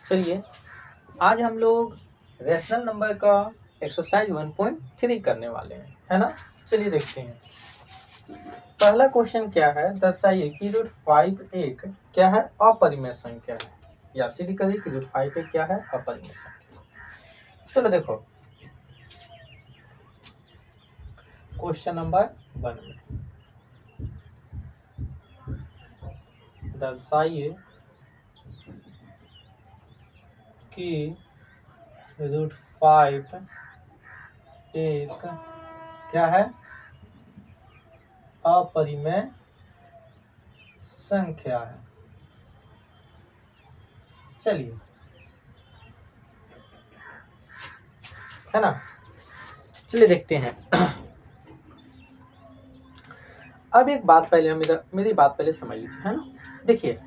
चलिए आज हम लोग रैशनल नंबर का एक्सरसाइज 1.3 करने वाले हैं, है ना। चलिए देखते हैं। पहला क्वेश्चन क्या है, दर्शाइए कि √5 एक क्या है, अपरिमेय संख्या है। या सीधी करिए कि √5 एक क्या है, अपरिमेय संख्या। चलो देखो क्वेश्चन नंबर 1 में दर्शाइए कि √5 एक क्या है, अपरिमेय संख्या है। चलिए, है ना। चलिए देखते हैं। अब एक बात पहले हम मेरी बात पहले समझ लीजिए, है ना। देखिए,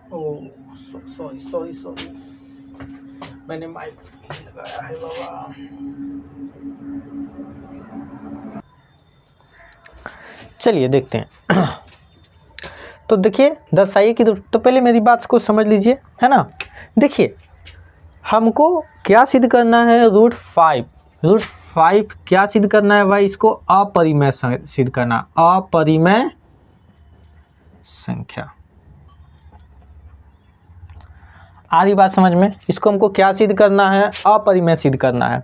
सॉरी मैंने माइक नहीं लगाया है बाबा। चलिए देखते हैं। तो देखिए, दर्शाइए कि तो पहले मेरी बात को समझ लीजिए, है ना। देखिए, हमको क्या सिद्ध करना है, √5 क्या सिद्ध करना है भाई, इसको अपरिमेय सिद्ध करना, अपरिमेय संख्या। आ रही बात समझ में। इसको हमको क्या सिद्ध करना है, अपरिमेय सिद्ध करना है।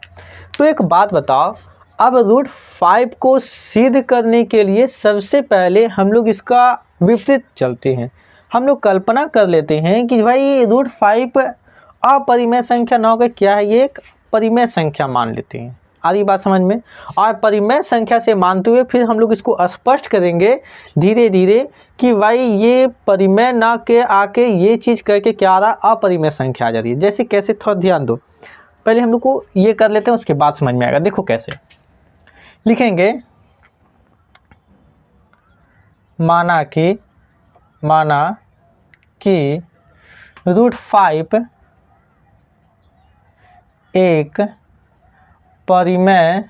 तो एक बात बताओ, अब √5 को सिद्ध करने के लिए सबसे पहले हम लोग इसका विपरीत चलते हैं। हम लोग कल्पना कर लेते हैं कि भाई √5 अपरिमेय संख्या ना होकर क्या है, ये एक परिमेय संख्या मान लेते हैं। आ रही बात समझ में। और परिमेय संख्या से मानते हुए फिर हम लोग इसको स्पष्ट करेंगे धीरे धीरे कि भाई ये परिमेय ना के आके ये चीज़ करके क्या आ रहा, अपरिमेय संख्या आ जा रही है। जैसे कैसे, थोड़ा ध्यान दो। पहले हम लोग को ये कर लेते हैं, उसके बाद समझ में आएगा। देखो कैसे लिखेंगे। माना कि √5 एक परिमेय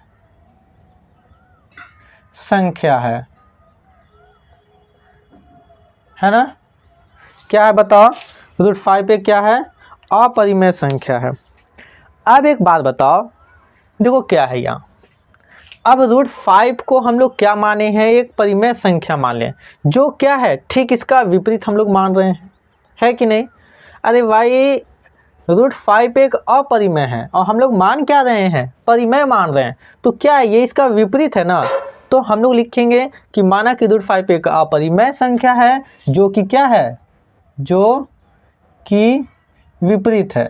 संख्या है ना। क्या है बताओ, √5 एक क्या है, अपरिमेय संख्या है। अब एक बात बताओ, देखो क्या है यहाँ। अब √5 को हम लोग क्या माने हैं, एक परिमेय संख्या मान लें, जो क्या है ठीक इसका विपरीत हम लोग मान रहे हैं, है कि नहीं। अरे भाई √5 एक अपरिमेय है और हम लोग मान क्या रहे हैं, परिमेय मान रहे हैं। तो क्या है, ये इसका विपरीत है ना। तो हम लोग लिखेंगे कि माना कि √5 एक अपरिमेय संख्या है, जो कि क्या है, जो कि विपरीत है।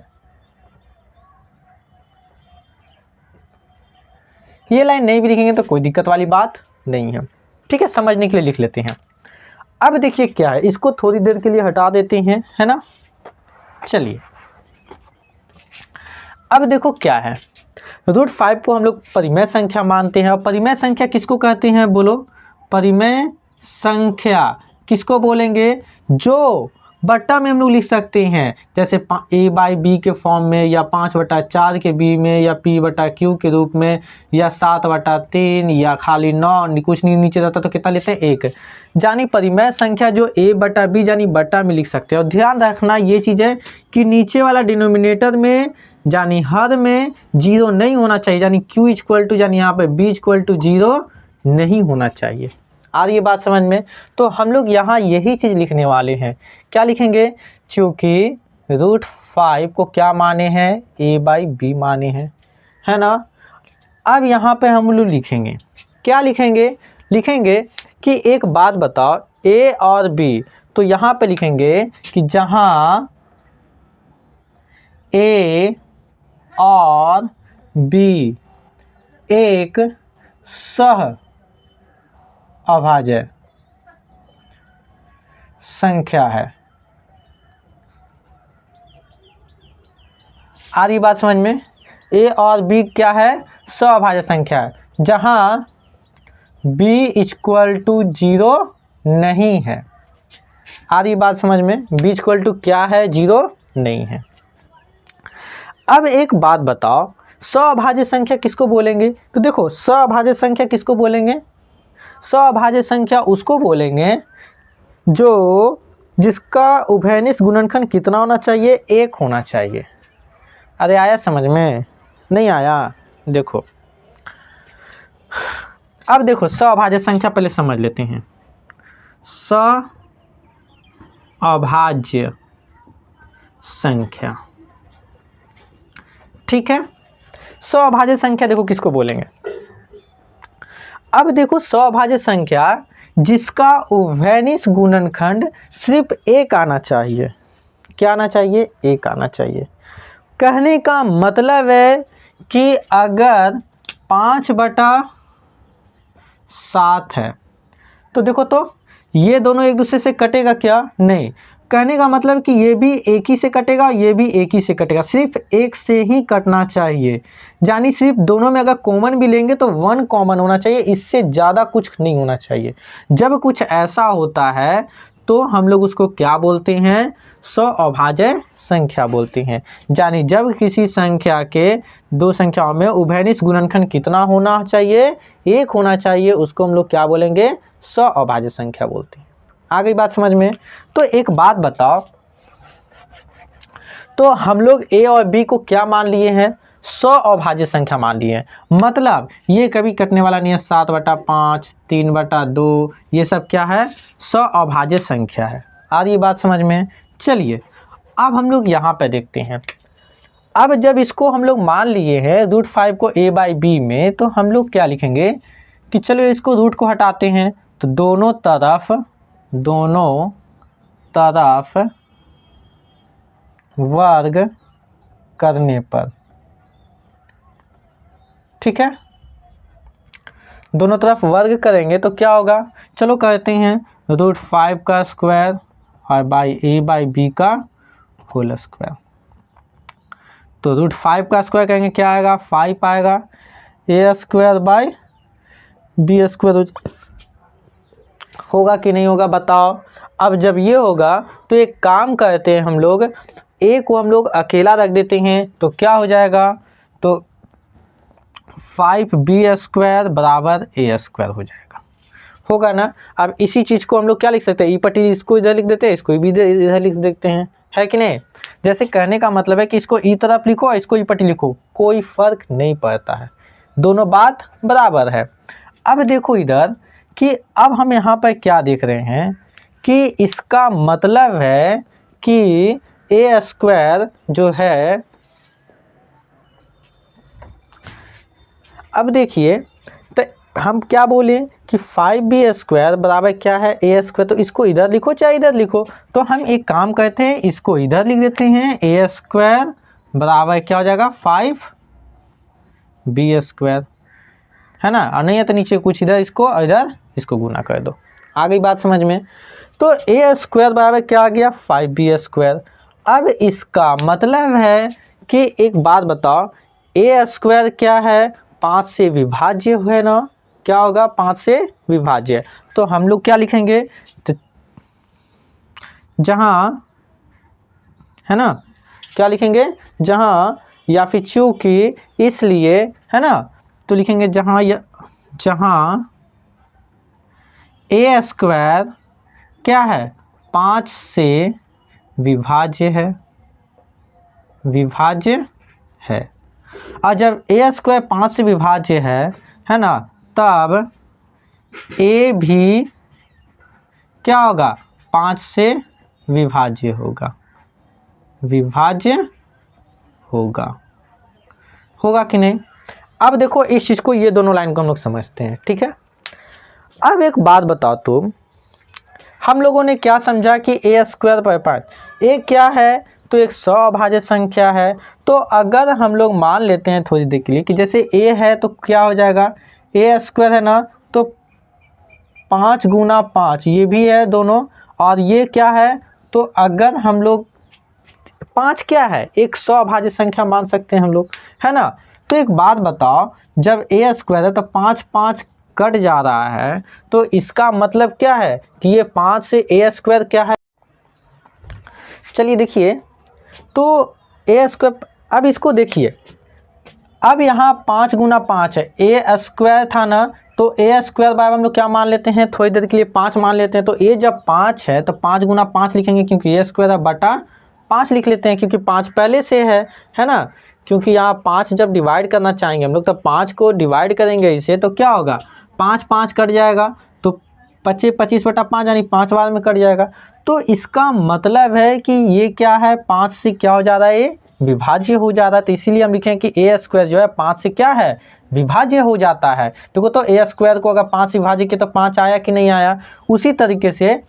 ये लाइन नहीं भी लिखेंगे तो कोई दिक्कत वाली बात नहीं है, ठीक है। समझने के लिए लिख लेते हैं। अब देखिए क्या है, इसको थोड़ी देर के लिए हटा देते हैं, है ना। चलिए, अब देखो क्या है, √5 को हम लोग परिमेय संख्या मानते हैं। और परिमेय संख्या किसको कहते हैं, बोलो। परिमेय संख्या किसको बोलेंगे, जो बट्टा में हम लोग लिख सकते हैं, जैसे a/b के फॉर्म में, या 5/4 के b में, या p/q के रूप में, या 7/3, या खाली 9, कुछ नहीं नीचे रहता तो कितना लेते हैं, 1। यानी परिमेय संख्या जो a/b यानी बट्टा में लिख सकते हैं। और ध्यान रखना ये चीज़ है कि नीचे वाला डिनोमिनेटर में यानी हर में 0 नहीं होना चाहिए, यानी q इक्वल यानी यहाँ पे b इक्वल 0 नहीं होना चाहिए। आ रही है बात समझ में। तो हम लोग यहाँ यही चीज़ लिखने वाले हैं। क्या लिखेंगे, क्योंकि √5 को क्या माने हैं, a/b माने हैं, है ना। अब यहाँ पे हम लोग लिखेंगे, क्या लिखेंगे, लिखेंगे कि एक बात बताओ, a और b। तो यहाँ पे लिखेंगे कि जहाँ a और b एक सह अभाज्य संख्या है। आ रही बात समझ में। a और b क्या है, सहअभाज्य संख्या है, जहां b इक्वल 0 नहीं है। आ रही बात समझ में, b इक्वल क्या है, 0 नहीं है। अब एक बात बताओ, सहअभाज्य संख्या किसको बोलेंगे। तो देखो, सहअभाज्य संख्या किसको बोलेंगे, सहअभाज्य संख्या उसको बोलेंगे जो जिसका उभयनिष्ठ गुणनखंड कितना होना चाहिए, 1 होना चाहिए। अरे आया समझ में, नहीं आया? देखो अब देखो सअभाज्य संख्या पहले समझ लेते हैं। सअभाज्य संख्या, ठीक है। सअभाज्य संख्या देखो किसको बोलेंगे। अब देखो सअभाज्य संख्या जिसका उभयनिष्ठ गुणनखंड सिर्फ 1 आना चाहिए। क्या आना चाहिए? 1 आना चाहिए। कहने का मतलब है कि अगर 5/7 है तो देखो तो ये दोनों एक दूसरे से कटेगा क्या? नहीं। कहने का मतलब कि ये भी एक ही से कटेगा, ये भी एक ही से कटेगा, सिर्फ एक से ही कटना चाहिए। यानी सिर्फ दोनों में अगर कॉमन भी लेंगे तो 1 कॉमन होना चाहिए, इससे ज़्यादा कुछ नहीं होना चाहिए। जब कुछ ऐसा होता है तो हम लोग उसको क्या बोलते हैं? सअभाज्य संख्या बोलते हैं। यानी जब किसी संख्या के 2 संख्याओं में उभयनिष्ठ गुणनखंड कितना होना चाहिए? 1 होना चाहिए, उसको हम लोग क्या बोलेंगे? सअभाज्य संख्या बोलते हैं। आ गई बात समझ में? तो एक बात बताओ, तो हम लोग ए और बी को क्या मान लिए हैं? सअभाज्य संख्या मान लिए हैं। मतलब ये कभी कटने वाला नहीं है। 7/5, 3/2 ये सब क्या है? सअभाज्य संख्या है। आ रही बात समझ में? चलिए अब हम लोग यहाँ पे देखते हैं। अब जब इसको हम लोग मान लिए हैं √5 को a/b में, तो हम लोग क्या लिखेंगे कि चलो इसको रूट को हटाते हैं तो दोनों तरफ वर्ग करने पर, ठीक है, दोनों तरफ वर्ग करेंगे तो क्या होगा? चलो कहते हैं √5 का स्क्वायर और बाई a/b का होल स्क्वायर। तो √5 का स्क्वायर करेंगे क्या आएगा? 5 आएगा। a² बाई b² होगा कि नहीं होगा बताओ। अब जब ये होगा तो एक काम करते हैं हम लोग, a को हम लोग अकेला रख देते हैं तो क्या हो जाएगा? तो 5b² बराबर a² हो जाएगा, होगा ना। अब इसी चीज़ को हम लोग क्या लिख सकते हैं? ई पट्टी इसको इधर लिख देते हैं, इसको भी इधर लिख देते हैं, है कि नहीं? जैसे कहने का मतलब है कि इसको ई तरफ लिखो और इसको ई पट्टी लिखो, कोई फर्क नहीं पड़ता है, दोनों बात बराबर है। अब देखो इधर कि अब हम यहाँ पर क्या देख रहे हैं कि इसका मतलब है कि a² जो है, अब देखिए तो हम क्या बोले कि 5b² बराबर क्या है? a²। तो इसको इधर लिखो चाहे इधर लिखो, तो हम एक काम करते हैं इसको इधर लिख देते हैं। a² बराबर क्या हो जाएगा? 5b², है ना। और नहीं है तो नीचे कुछ इधर इसको गुना कर दो। आ गई बात समझ में? तो a² बराबर क्या आ गया? 5b²। अब इसका मतलब है कि एक बात बताओ, a² क्या है? 5 से विभाज्य है ना। क्या होगा? 5 से विभाज्य। तो हम लोग क्या लिखेंगे? तो जहाँ, है ना, क्या लिखेंगे? जहाँ या फिर चूँकि, इसलिए, है ना, तो लिखेंगे जहाँ a² क्या है? 5 से विभाज्य है। और जब a² 5 से विभाज्य है ना, तब a भी क्या होगा? 5 से विभाज्य होगा कि नहीं? अब देखो इस चीज़ को, ये दोनों लाइन को हम लोग समझते हैं, ठीक है। अब एक बात बताओ तुम, हम लोगों ने क्या समझा कि a² पर 5 a क्या है? तो एक सअभाज्य संख्या है। तो अगर हम लोग मान लेते हैं थोड़ी देर के लिए कि जैसे a है तो क्या हो जाएगा? a² है ना, तो 5 गुना 5 ये भी है दोनों, और ये क्या है? तो अगर हम लोग 5 क्या है? एक सअभाज्य संख्या मान सकते हैं हम लोग, है ना। तो एक बात बताओ, जब a² है तो 5 कट जा रहा है, तो इसका मतलब क्या है कि ये 5 से a² क्या है? चलिए देखिए, तो a², अब इसको देखिए, अब यहाँ 5 गुना 5 है, a² था ना, तो ए स्क्वायर बाय हम लोग क्या मान लेते हैं, थोड़ी देर के लिए 5 मान लेते हैं। तो ए जब 5 है तो 5 गुना 5 लिखेंगे, क्योंकि ए स्क्वायर बटा 5 लिख लेते हैं, क्योंकि 5 पहले से है ना। क्योंकि यहाँ 5 जब डिवाइड करना चाहेंगे हम लोग तो 5 को डिवाइड करेंगे इसे, तो क्या होगा, 5 5 कट जाएगा, तो 25 बटा 5 यानी 5 बार में कट जाएगा। तो इसका मतलब है कि ये क्या है, 5 से क्या हो जा रहा है, ये विभाज्य हो जा रहा है। तो इसीलिए हम लिखें कि ए स्क्वायर जो है 5 से क्या है, विभाज्य हो जाता है। देखो तो ए स्क्वायर को अगर 5 से विभाज्य किया तो 5 आया कि नहीं आया। उसी तरीके से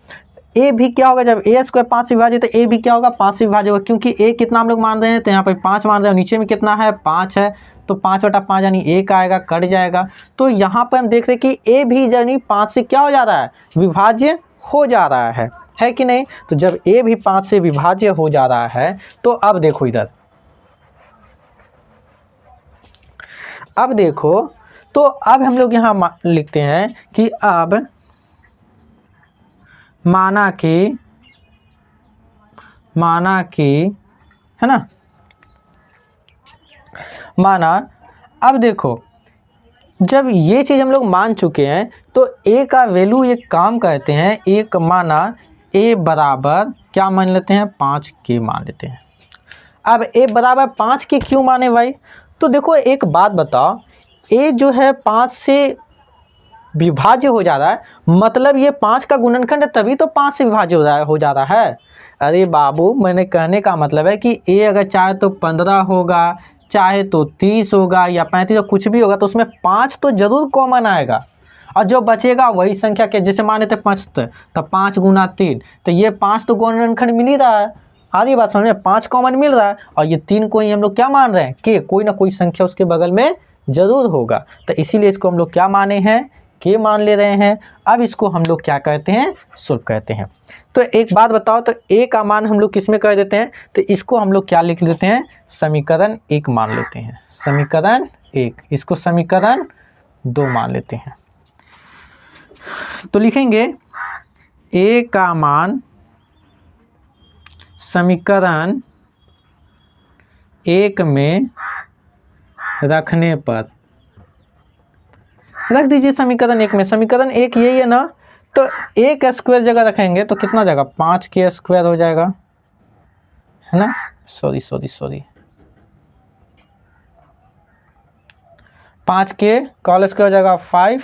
ए भी क्या होगा, जब ए स्क्वायर 5 से विभाज्य तो ए भी क्या होगा, 5 से विभाज्य होगा, क्योंकि ए कितना हम लोग मान रहे हैं, तो यहाँ पर 5 मान रहे हैं, नीचे में कितना है, 5 है, तो 5 बटा 5 यानी 1 आएगा, कट जाएगा। तो यहाँ पर हम देख रहे हैं कि ए भी यानी 5 से क्या हो जा रहा है, विभाज्य हो जा रहा है कि नहीं। तो जब ए भी 5 से विभाज्य हो जा रहा है, तो अब देखो इधर, अब देखो, तो अब हम लोग यहाँ लिखते हैं कि अब माना कि है ना, माना, अब देखो जब ये चीज़ हम लोग मान चुके हैं तो ए का वैल्यू एक काम करते हैं, एक माना ए बराबर क्या मान लेते हैं, 5 के मान लेते हैं। अब ए बराबर 5 के क्यों माने भाई, तो देखो एक बात बताओ, ए जो है 5 से विभाज्य हो जा रहा है, मतलब ये 5 का गुणनखंड है, तभी तो 5 से विभाज्य हो जा रहा है। अरे बाबू, मैंने कहने का मतलब है कि ए अगर चाहे तो 15 होगा, चाहे तो 30 होगा या 35 कुछ भी होगा, तो उसमें 5 तो जरूर कॉमन आएगा, और जो बचेगा वही संख्या के, जैसे मान लेते 75, तो 5 गुना 3, तो ये 5 तो गुणनखंड मिल ही रहा है। आधी बात समझ में, 5 कॉमन मिल रहा है, और ये 3 को ही हम लोग क्या मान रहे हैं कि कोई ना कोई संख्या उसके बगल में जरूर होगा, तो इसीलिए इसको हम लोग क्या माने हैं, के मान ले रहे हैं। अब इसको हम लोग क्या कहते हैं, सुलभ कहते हैं। तो एक बात बताओ, तो ए का मान हम लोग किस में कर देते हैं, तो इसको हम लोग क्या लिख लेते हैं, समीकरण 1 मान लेते हैं, समीकरण 1, इसको समीकरण 2 मान लेते हैं। तो लिखेंगे ए का मान समीकरण 1 में रखने पर, रख दीजिए समीकरण 1 में, समीकरण 1 यही है ना, तो 1 स्क्वायर जगह रखेंगे तो कितना जाएगा, 5 के स्क्वायर हो जाएगा, है ना, सॉरी 5 के कॉल स्क्वायर हो जाएगा, 5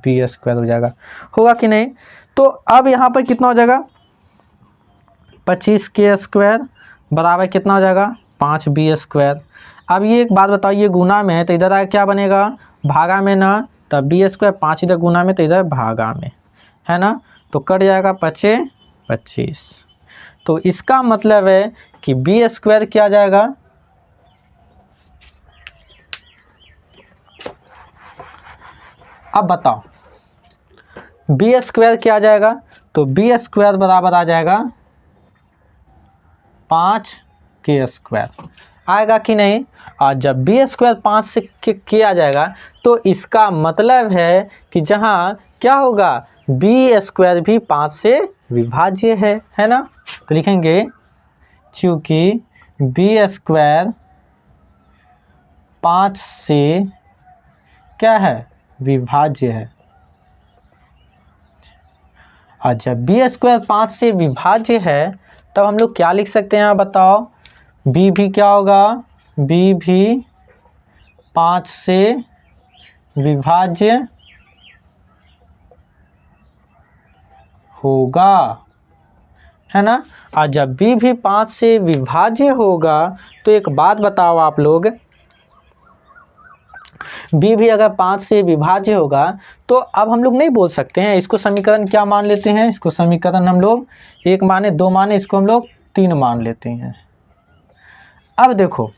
बी स्क्वायर हो जाएगा, होगा कि नहीं। तो अब यहाँ पर कितना हो जाएगा, 25 के स्क्वायर बराबर कितना हो जाएगा, 5 बी स्क्वायर। अब ये एक बात बताओ, ये गुना में है तो इधर आगे क्या बनेगा, भागा में ना, तब बी स्क्वायर, 5 इधर गुना में तो इधर भागा में, है ना, तो कट जाएगा 25 25। तो इसका मतलब है कि बी स्क्वायर क्या जाएगा, अब बताओ बी स्क्वायर क्या आ जाएगा, तो बी स्क्वायर बराबर आ जाएगा 5 के स्क्वायर, आएगा कि नहीं। और जब बी स्क्वायर 5 से के आ जाएगा तो इसका मतलब है कि जहाँ क्या होगा, बी स्क्वायर भी 5 से विभाज्य है ना। तो लिखेंगे चूँकि बी स्क्वायर 5 से क्या है, विभाज्य है, और जब बी स्क्वायर 5 से विभाज्य है तब हम लोग क्या लिख सकते हैं, बताओ, बी भी क्या होगा, बी भी 5 से विभाज्य होगा, है ना। और जब बी भी 5 से विभाज्य होगा तो एक बात बताओ आप लोग, बी भी अगर 5 से विभाज्य होगा तो अब हम लोग नहीं बोल सकते हैं, इसको समीकरण क्या मान लेते हैं, इसको समीकरण हम लोग 1 माने, 2 माने, इसको हम लोग 3 मान लेते हैं। अब देखो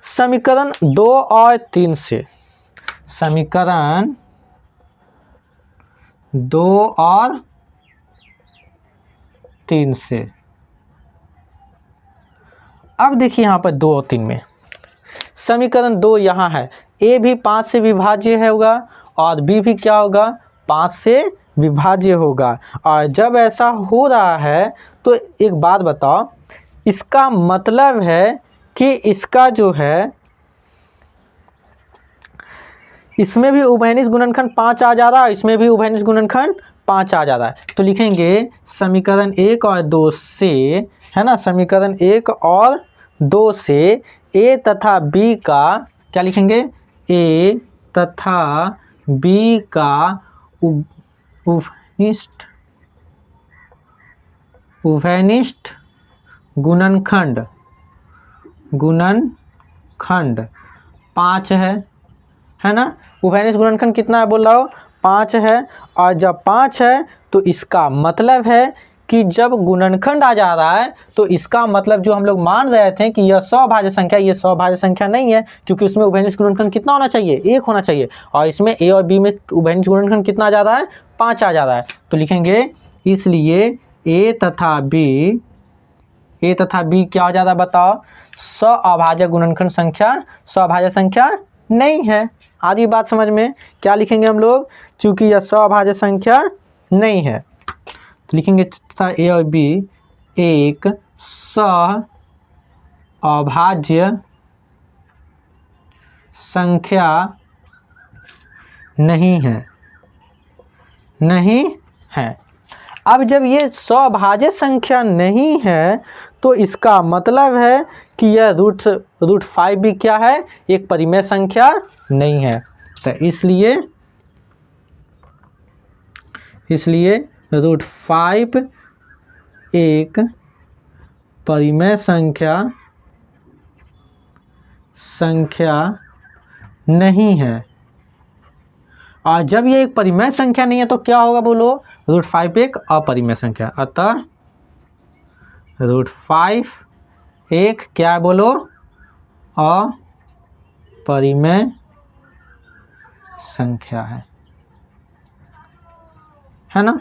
समीकरण 2 और 3 से, समीकरण 2 और 3 से, अब देखिए यहाँ पर 2 और 3 में, समीकरण 2 यहाँ है, ए भी 5 से विभाज्य होगा और बी भी क्या होगा, 5 से विभाज्य होगा। और जब ऐसा हो रहा है तो एक बात बताओ, इसका मतलब है कि इसका जो है, इसमें भी उभयनिष्ठ गुणनखंड 5 आ जा रहा है, इसमें भी उभयनिष्ठ गुणनखंड 5 आ जा रहा है। तो लिखेंगे समीकरण 1 और 2 से, है ना, समीकरण 1 और 2 से ए तथा बी का क्या लिखेंगे, ए तथा बी का उभयनिष्ठ गुणनखंड 5 है ना। उभयनिष्ठ गुणनखंड कितना है बोल रहा हो, 5 है। और जब 5 है तो इसका मतलब है कि जब गुणनखंड आ जा रहा है तो इसका मतलब जो हम लोग मान रहे थे कि यह सौभाज्य संख्या, ये सौभाज्य संख्या नहीं है, क्योंकि उसमें उभयनिष्ठ गुणनखंड कितना होना चाहिए, 1 होना चाहिए। और इसमें ए और बी में उभयनिष्ठ गुणनखंड कितना आ जा रहा है, 5 आ जा रहा है। तो लिखेंगे इसलिए ए तथा बी क्या हो जाता है बताओ, सौभाज्य गुणनखंड संख्या, सौभाज्य संख्या नहीं है। आधी बात समझ में। क्या लिखेंगे हम लोग, चूंकि यह सौभाज्य संख्या नहीं है तो लिखेंगे तथा ए और बी एक सौभाज्य संख्या नहीं है। अब जब ये सौभाज्य संख्या नहीं है तो इसका मतलब है कि यह रूट 5 भी क्या है, एक परिमेय संख्या नहीं है। तो इसलिए रूट 5 एक परिमेय संख्या नहीं है। और जब ये एक परिमेय संख्या नहीं है तो क्या होगा बोलो, रूट 5 एक अपरिमेय संख्या। अतः रूट 5 एक क्या है बोलो, अपरिमेय संख्या है ना।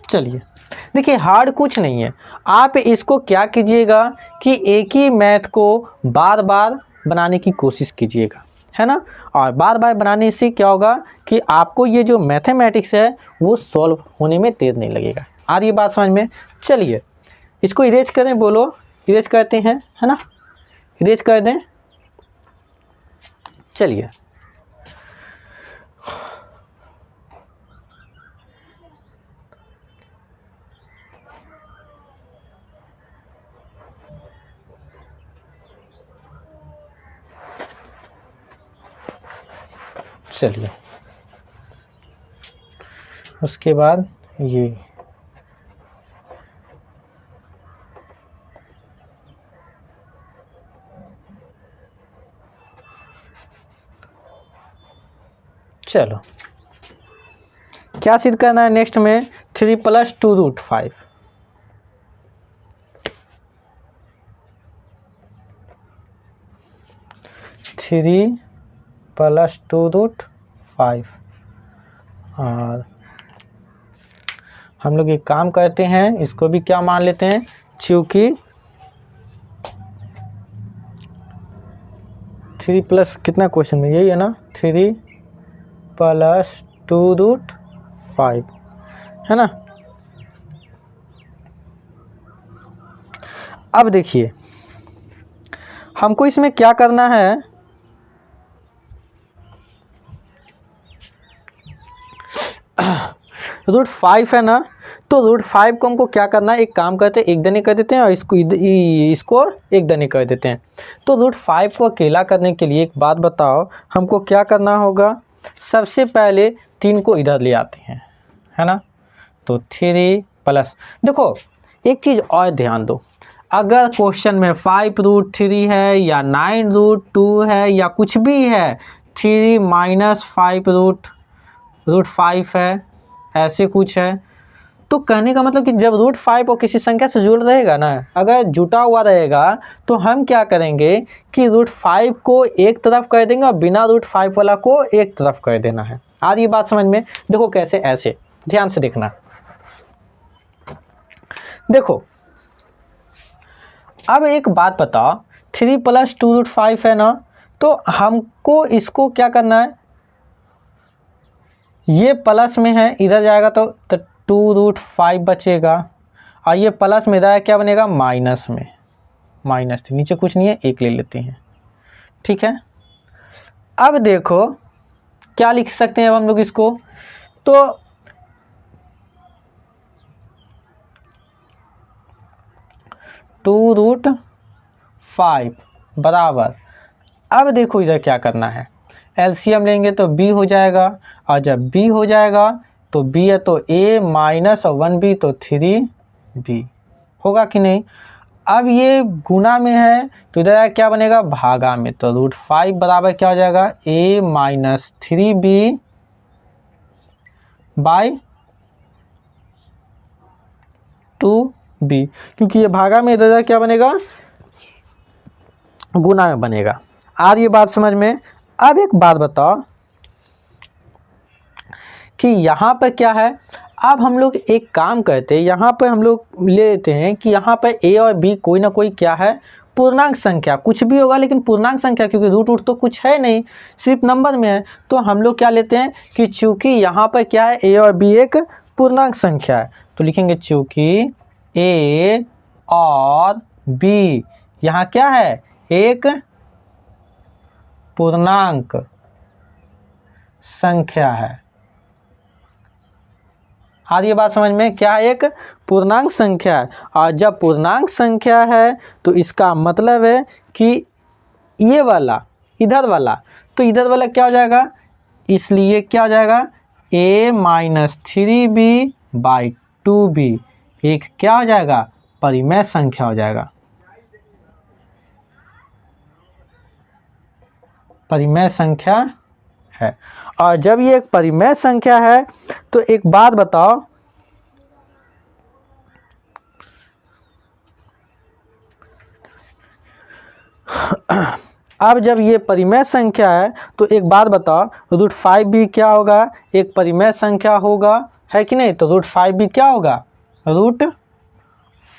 चलिए देखिए, हार्ड कुछ नहीं है। आप इसको क्या कीजिएगा कि एक ही मैथ को बार बार बनाने की कोशिश कीजिएगा, है ना। और बार बार बनाने से क्या होगा कि आपको ये जो मैथमेटिक्स है वो सॉल्व होने में देर नहीं लगेगा। आ रही बात समझ में। चलिए इसको इरेज करें, बोलो इरेज करते हैं, है ना, इरेज कर दें। चलिए उसके बाद ये चलो क्या सिद्ध करना है नेक्स्ट में, 3 + 2 रूट 5। Three plus 2 root 5। और हम लोग एक काम करते हैं, इसको भी क्या मान लेते हैं, चूँकि 3 प्लस कितना क्वेश्चन में यही है ना, 3 + 2 रूट 5 है ना। अब देखिए हमको इसमें क्या करना है, रूट 5 है ना, तो रूट 5 को हमको क्या करना है, एक काम करते हैं, एक दने कर देते हैं और इसको एक दने कर देते हैं। तो रूट 5 को अकेला करने के लिए एक बात बताओ, हमको क्या करना होगा, सबसे पहले 3 को इधर ले आते हैं, है ना। तो 3 प्लस, देखो एक चीज़ और ध्यान दो, अगर क्वेश्चन में 5 रूट 3 है या 9 रूट 2 है या कुछ भी है, 3 माइनस 5 रूट 5 है, ऐसे कुछ है, तो कहने का मतलब कि जब रूट 5 और किसी संख्या से जुड़ रहेगा ना, अगर जुटा हुआ रहेगा तो हम क्या करेंगे कि रूट 5 को एक तरफ कर देंगे और बिना रूट 5 वाला को एक तरफ कर देना है। आ रही बात समझ में। देखो कैसे, ऐसे ध्यान से देखना। देखो अब एक बात बताओ, 3 + 2 रूट 5 है ना, तो हमको इसको क्या करना है, ये प्लस में है, इधर जाएगा तो 2 रूट 5 बचेगा, और ये प्लस में इधर क्या बनेगा, माइनस में,-- नीचे कुछ नहीं है, 1 ले लेते हैं, ठीक है। अब देखो क्या लिख सकते हैं अब हम लोग इसको, तो टू रूट 5 बराबर, अब देखो इधर क्या करना है, एलसीएम लेंगे तो b हो जाएगा, और जब b हो जाएगा तो b है तो a माइनस और 1b तो 3b होगा कि नहीं। अब ये गुना में है तो इधर क्या बनेगा, भागा में, तो रूट 5 बराबर क्या हो जाएगा, a minus 3b by 2b, क्योंकि ये भागा में, इधर क्या बनेगा, गुना में बनेगा। आ रही है बात समझ में। अब एक बात बताओ कि यहाँ पर क्या है, अब हम लोग एक काम करते हैं, यहाँ पर हम लोग ले लेते हैं कि यहाँ पर a और b कोई ना कोई क्या है, पूर्णांक संख्या, कुछ भी होगा लेकिन पूर्णांक संख्या, क्योंकि रूट वूट तो कुछ है नहीं, सिर्फ नंबर में है, तो हम लोग क्या लेते हैं कि चूंकि यहाँ पर क्या है, a और b एक पूर्णांक संख्या है, तो लिखेंगे चूंकि a और b यहाँ क्या है, एक पूर्णांक संख्या है। आ रही है बात समझ में, क्या एक पूर्णांक संख्या है, और जब पूर्णांक संख्या है तो इसका मतलब है कि ये वाला इधर वाला, तो इधर वाला क्या हो जाएगा, इसलिए क्या हो जाएगा, a minus 3b by 2b एक क्या हो जाएगा, परिमेय संख्या हो जाएगा, परिमेय संख्या है। और जब ये एक परिमेय संख्या है तो एक बात बताओ, अब जब ये परिमेय संख्या है तो एक बात बताओ, रूट 5 भी क्या होगा, एक परिमेय संख्या होगा, है कि नहीं, तो रूट 5 भी क्या होगा, रूट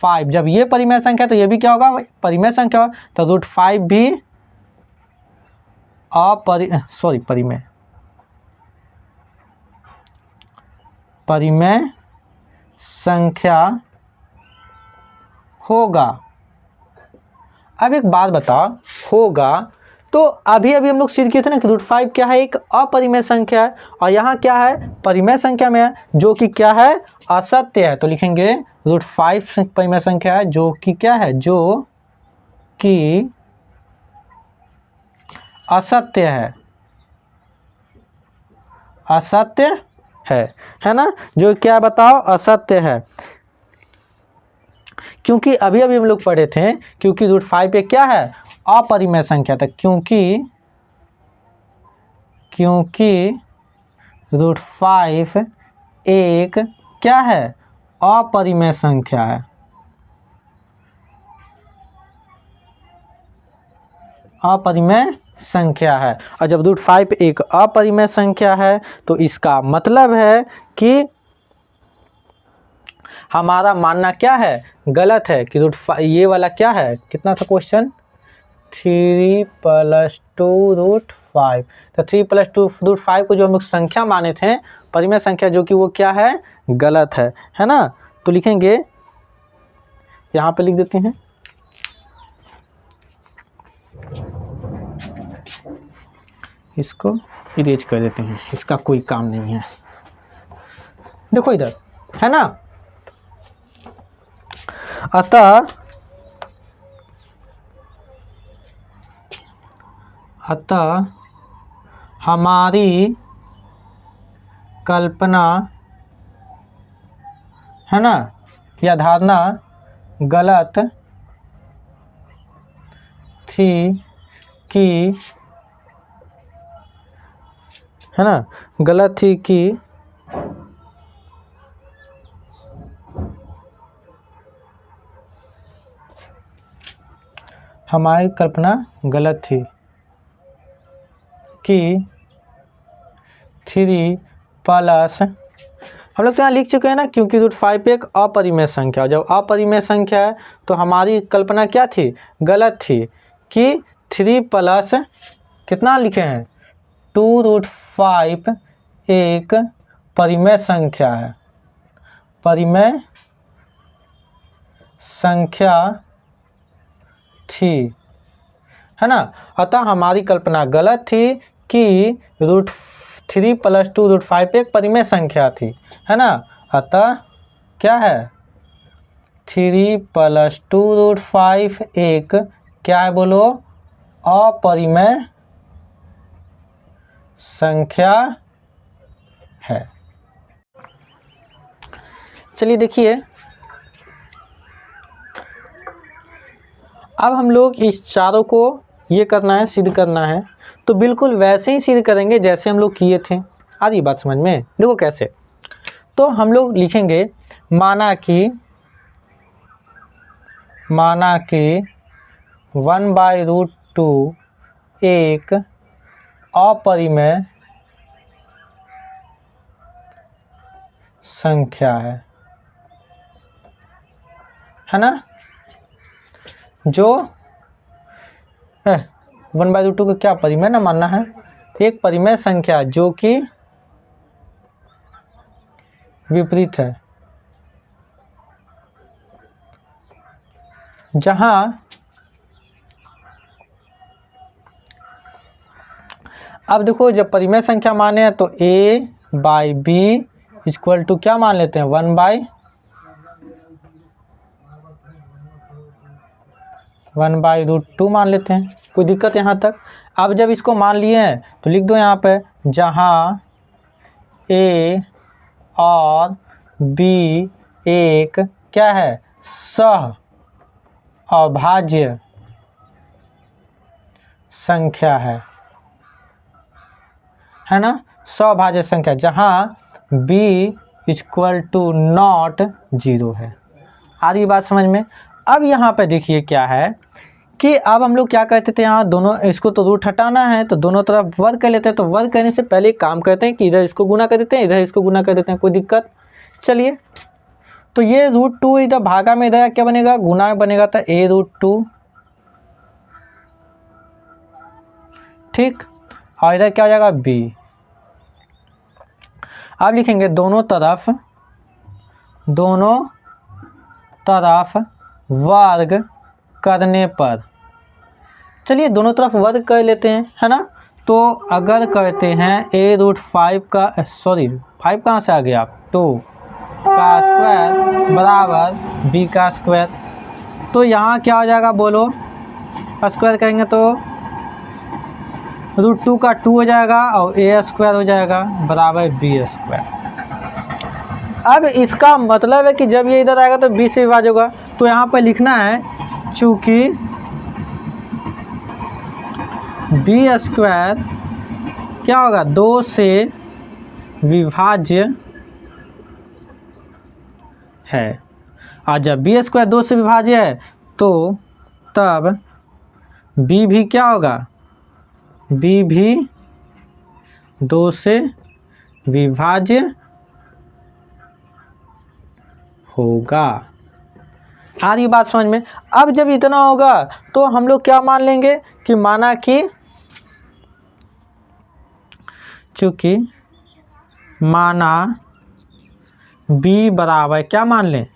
5, जब ये परिमेय संख्या तो ये भी क्या होगा, परिमेय संख्या होगा, तो रूट 5 भी परिमेय संख्या होगा। अब एक बात बताओ, होगा तो अभी हम लोग सिद्ध किए थे ना कि रूट 5 क्या है, एक अपरिमेय संख्या है, और यहाँ क्या है, परिमेय संख्या में है, जो कि क्या है, असत्य है, तो लिखेंगे रूट 5 परिमेय संख्या है जो कि क्या है, जो कि असत्य है, असत्य है ना, जो क्या बताओ, असत्य है, क्योंकि अभी हम लोग पढ़े थे, क्योंकि रूट 5 पे क्या है, अपरिमेय संख्या था, क्योंकि रूट 5 एक क्या है, अपरिमेय संख्या है, अपरिमेय संख्या है, और जब रूट 5 एक अपरिमेय संख्या है तो इसका मतलब है कि हमारा मानना क्या है, गलत है, कि रूट 5 ये वाला क्या है, कितना था क्वेश्चन, 3 + 2 रूट 5, तो 3 + 2 रूट 5 को जो हम लोग संख्या माने थे, परिमेय संख्या, जो कि वो क्या है, गलत है ना, तो लिखेंगे, यहाँ पे लिख देते हैं, इसको इरेज कर देते हैं, इसका कोई काम नहीं है, देखो इधर है ना, अतः हमारी कल्पना है ना, या धारणा गलत थी कि, है ना, गलत थी कि हमारी कल्पना गलत थी कि 3 प्लस, हम लोग तो यहाँ लिख चुके हैं ना, क्योंकि रूट 5 एक अपरिमेय संख्या, जब अपरिमेय संख्या है तो हमारी कल्पना क्या थी, गलत थी, कि 3 प्लस कितना लिखे हैं, 2 रूट 5 एक परिमेय संख्या है, परिमेय संख्या थी, है ना, अतः हमारी कल्पना गलत थी कि रूट 3 + 2√5 एक परिमेय संख्या थी, है ना। अतः क्या है 3 + 2√5 एक क्या है बोलो, अपरिमेय संख्या है। चलिए देखिए, अब हम लोग इस चारों को ये करना है, सिद्ध करना है, तो बिल्कुल वैसे ही सिद्ध करेंगे जैसे हम लोग किए थे। आ रही बात समझ में? देखो कैसे, तो हम लोग लिखेंगे माना कि 1/√2 एक अपरिमेय संख्या है ना। जो 1/√2 को क्या परिमेय ना मानना है, एक परिमेय संख्या जो कि विपरीत है, जहां अब देखो जब परिमेय संख्या माने हैं तो a/b = क्या मान लेते हैं 1/√2 मान लेते हैं। कोई दिक्कत यहाँ तक? अब जब इसको मान लिए हैं तो लिख दो यहाँ पे, जहाँ a और b एक क्या है, सह अभाज्य संख्या है ना, सभाज्य संख्या, जहाँ b = 0 है। आ रही बात समझ में? अब यहाँ पे देखिए क्या है कि अब हम लोग क्या कहते थे, यहाँ दोनों इसको तो रूट हटाना है तो दोनों तरफ वर्ग कर लेते हैं। तो वर्ग करने से पहले एक काम करते हैं कि इधर इसको गुना कर देते हैं, इधर इसको गुना कर देते हैं। कोई दिक्कत? चलिए, तो ये √2 इधर भागा में इधर क्या बनेगा, गुना में बनेगा, तो a√2, ठीक, और इधर क्या हो जाएगा b। अब लिखेंगे दोनों तरफ वर्ग करने पर, चलिए दोनों तरफ वर्ग कर लेते हैं, है ना। तो अगर कहते हैं a√5 का 5 कहाँ से आ गया, 2 का स्क्वायर बराबर b का स्क्वायर, तो यहाँ क्या हो जाएगा बोलो, स्क्वायर करेंगे तो √2 का 2 हो जाएगा और a² हो जाएगा बराबर b²। अब इसका मतलब है कि जब ये इधर आएगा तो b से विभाज्य होगा। तो यहाँ पर लिखना है चूँकि b² क्या होगा, 2 से विभाज्य है, और जब b² 2 से विभाज्य है तो तब b भी क्या होगा, b भी 2 से विभाज्य होगा। आ रही बात समझ में? अब जब इतना होगा तो हम लोग क्या मान लेंगे कि माना कि चूंकि माना b बराबर क्या मान लें,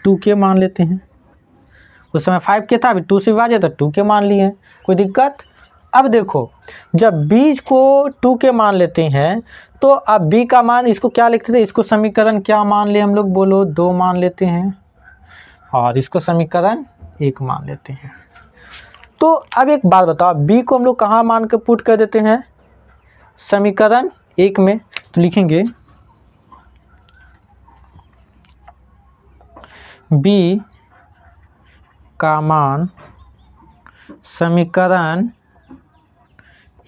2 के मान लेते हैं। उस समय 5 के था, अभी 2 से विभाज्य तो 2 के मान लिए। कोई दिक्कत? अब देखो जब b को 2 के मान लेते हैं तो अब b का मान, इसको क्या लिखते थे, इसको समीकरण क्या मान ले हम लोग बोलो, 2 मान लेते हैं, और इसको समीकरण 1 मान लेते हैं। तो अब एक बात बताओ, b को हम लोग कहाँ मान के पुट कर देते हैं, समीकरण 1 में। तो लिखेंगे b का मान समीकरण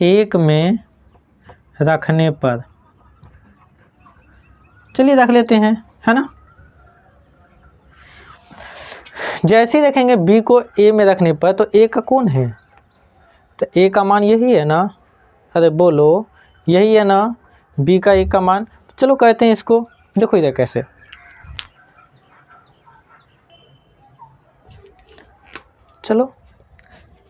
1 में रखने पर, चलिए रख लेते हैं, है ना। जैसे ही देखेंगे b को a में रखने पर तो a का कौन है, तो a का मान यही है ना, अरे बोलो यही है ना, b का a का मान। चलो कहते हैं इसको, देखो इधर कैसे, चलो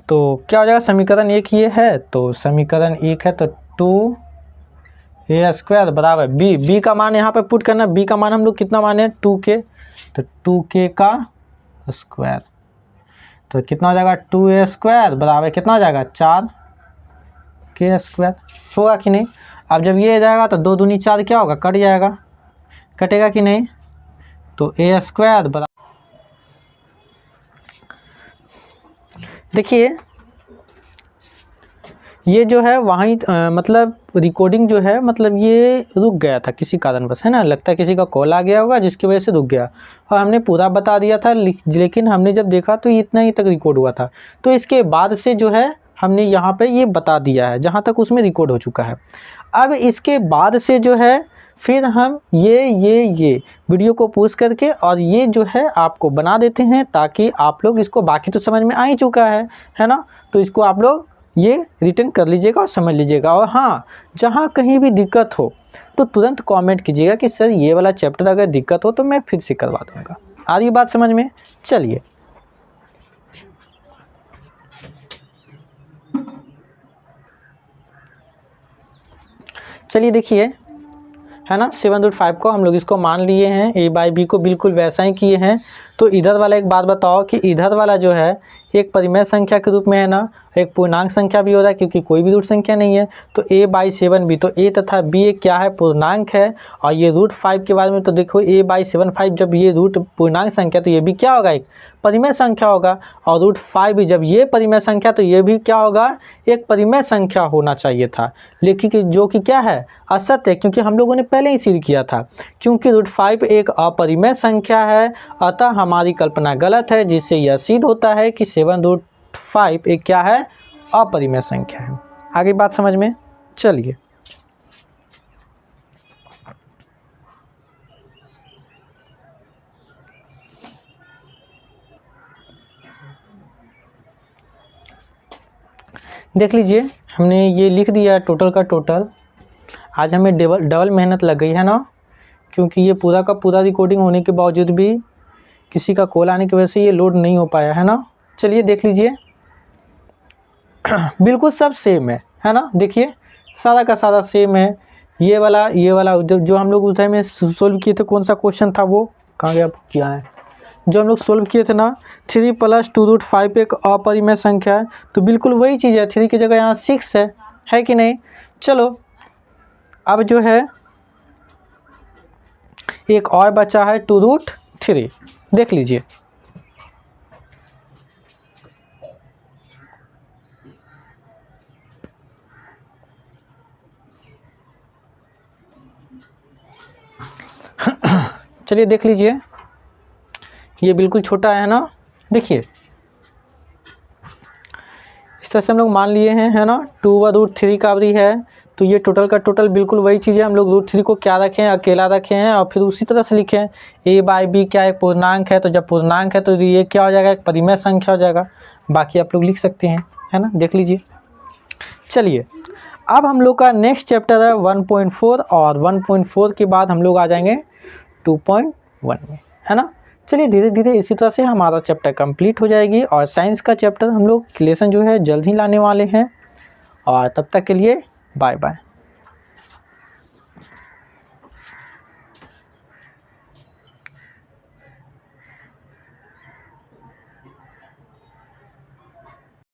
तो क्या हो जाएगा, समीकरण 1 ये है, तो समीकरण 1 है तो 2a² बराबर b का मान यहाँ पे पुट करना। b का मान हम लोग कितना माने, 2k, तो 2k का स्क्वायर, तो कितना हो जाएगा 2a² बराबर कितना हो जाएगा 4k² होगा कि नहीं। अब जब ये जाएगा तो 2 दूनी 4 क्या होगा, कट जाएगा, कटेगा कि नहीं, तो ए स्क्वायर बराबर, देखिए ये जो है वहीं मतलब रिकॉर्डिंग जो है मतलब ये रुक गया था किसी कारणवश, है ना, लगता है किसी का कॉल आ गया होगा जिसकी वजह से रुक गया, और हमने पूरा बता दिया था लेकिन हमने जब देखा तो इतना ही तक रिकॉर्ड हुआ था। तो इसके बाद से जो है हमने यहाँ पे ये बता दिया है जहाँ तक उसमें रिकॉर्ड हो चुका है। अब इसके बाद से जो है फिर हम ये वीडियो को पोस्ट करके और ये जो है आपको बना देते हैं, ताकि आप लोग इसको, बाकी तो समझ में आ ही चुका है ना, तो इसको आप लोग ये रिटर्न कर लीजिएगा और समझ लीजिएगा। और हाँ, जहाँ कहीं भी दिक्कत हो तो तुरंत कमेंट कीजिएगा कि सर ये वाला चैप्टर अगर दिक्कत हो तो मैं फिर से करवा दूँगा। आ रही बात समझ में? चलिए देखिए, है ना, 7√5 को हम लोग इसको मान लिए हैं, a/b को बिल्कुल वैसा ही किए हैं। तो इधर वाला एक बात बताओ कि इधर वाला जो है एक परिमेय संख्या के रूप में है ना, एक पूर्णांक संख्या भी हो रहा है क्योंकि कोई भी रूट संख्या नहीं है। तो a/7 भी, तो a तथा b एक क्या है, पूर्णांक है। और ये √5 के बारे में तो देखो, a/7/5 जब ये रूट पूर्णांक संख्या तो ये भी क्या होगा, एक परिमेय संख्या होगा। और √5 भी जब ये परिमेय संख्या तो ये भी क्या होगा, एक परिमेय संख्या होना चाहिए था, लेकिन जो कि क्या है, असत्य है, क्योंकि हम लोगों ने पहले ही सिद्ध किया था। क्योंकि √5 एक अपरिमेय संख्या है, अतः हमारी कल्पना गलत है, जिससे यह सिद्ध होता है कि 7√5 एक क्या है, अपरिमेय संख्या है। आगे बात समझ में? चलिए देख लीजिए, हमने ये लिख दिया टोटल का टोटल। आज हमें डबल मेहनत लग गई है ना, क्योंकि ये पूरा का पूरा रिकॉर्डिंग होने के बावजूद भी किसी का कॉल आने की वजह से ये लोड नहीं हो पाया है ना। चलिए देख लीजिए, बिल्कुल सब सेम है ना। देखिए सारा का सारा सेम है। ये वाला जो हम लोग उस टाइम में सोल्व किए थे, कौन सा क्वेश्चन था वो, कहाँ गया, क्या है जो हम लोग सोल्व किए थे ना, 3 + 2√5 एक अपरिमेय संख्या है, तो बिल्कुल वही चीज़ है। 3 की जगह यहाँ 6 है कि नहीं। चलो अब जो है एक और बचा है 2√3, देख लीजिए। चलिए देख लीजिए, ये बिल्कुल छोटा है ना। देखिए इस तरह से हम लोग मान लिए हैं, है ना, 2/√3 का भी है, तो ये टोटल का टोटल बिल्कुल वही चीज़ है। हम लोग √3 को क्या रखे हैं, अकेला रखे हैं, और फिर उसी तरह से लिखे हैं a/b क्या एक पूर्णांक है, तो जब पूर्णांक है तो ये क्या हो जाएगा, एक परिमेय संख्या हो जाएगा। बाकी आप लोग लिख सकते हैं, है ना, देख लीजिए। चलिए अब हम लोग का नेक्स्ट चैप्टर है 1.4, और 1.4 के बाद हम लोग आ जाएंगे 2.1 में, है ना। चलिए धीरे धीरे इसी तरह से हमारा चैप्टर कंप्लीट हो जाएगी, और साइंस का चैप्टर हम लोग लेसन जो है जल्द ही लाने वाले हैं। और तब तक के लिए बाय बाय।